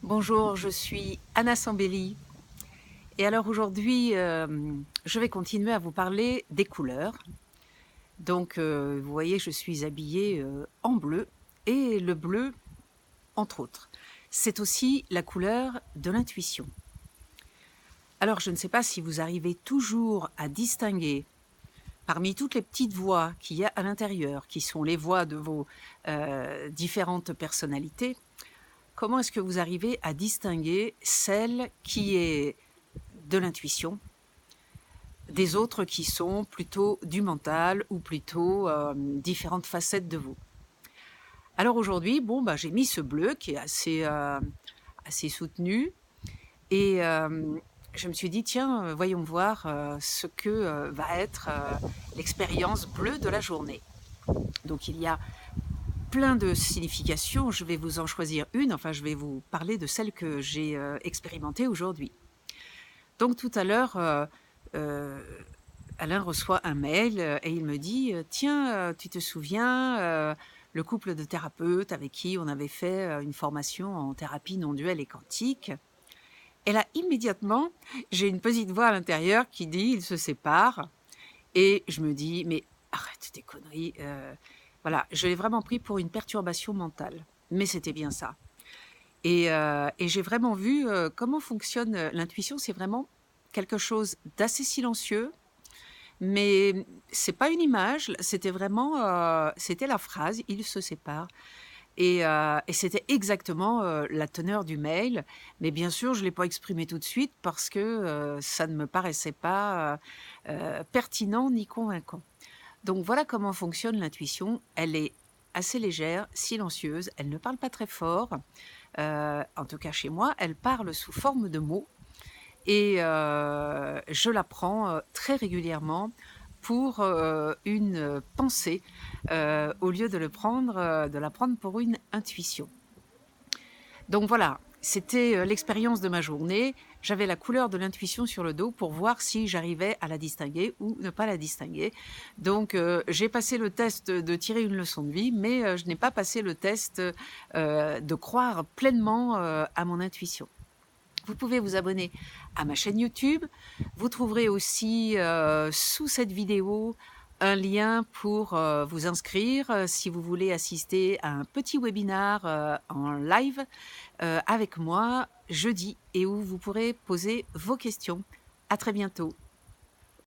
Bonjour, je suis Anna Sambelli et alors aujourd'hui, je vais continuer à vous parler des couleurs. Donc, vous voyez, je suis habillée, en bleu et le bleu, entre autres, c'est aussi la couleur de l'intuition. Alors je ne sais pas si vous arrivez toujours à distinguer parmi toutes les petites voix qu'il y a à l'intérieur, qui sont les voix de vos, différentes personnalités, comment est-ce que vous arrivez à distinguer celle qui est de l'intuition, des autres qui sont plutôt du mental ou plutôt différentes facettes de vous. Alors aujourd'hui, bon, bah, j'ai mis ce bleu qui est assez soutenu et je me suis dit, tiens, voyons voir ce que va être l'expérience bleue de la journée. Donc il y a plein de significations, je vais vous en choisir une, enfin je vais vous parler de celle que j'ai expérimentée aujourd'hui. Donc tout à l'heure, euh, Alain reçoit un mail et il me dit tiens, tu te souviens, le couple de thérapeutes avec qui on avait fait une formation en thérapie non duelle et quantique. Et là, immédiatement, j'ai une petite voix à l'intérieur qui dit ils se séparent. Et je me dis mais arrête tes conneries. Voilà, je l'ai vraiment pris pour une perturbation mentale. Mais c'était bien ça. Et j'ai vraiment vu comment fonctionne l'intuition. C'est vraiment quelque chose d'assez silencieux, mais c'est pas une image, c'était vraiment, c'était la phrase: «Ils se séparent» et c'était exactement, la teneur du mail. Mais bien sûr, je l'ai pas exprimé tout de suite parce que, ça ne me paraissait pas, pertinent ni convaincant. Donc voilà comment fonctionne l'intuition. Elle est assez légère, silencieuse, elle ne parle pas très fort, en tout cas chez moi, elle parle sous forme de mots et je la prends, très régulièrement pour, une pensée, au lieu de la prendre pour une intuition. Donc voilà, c'était, l'expérience de ma journée. J'avais la couleur de l'intuition sur le dos pour voir si j'arrivais à la distinguer ou ne pas la distinguer. Donc j'ai passé le test de tirer une leçon de vie, mais je n'ai pas passé le test, de croire pleinement, à mon intuition. Vous pouvez vous abonner à ma chaîne YouTube. Vous trouverez aussi sous cette vidéo un lien pour vous inscrire si vous voulez assister à un petit webinar en live avec moi jeudi et où vous pourrez poser vos questions. À très bientôt.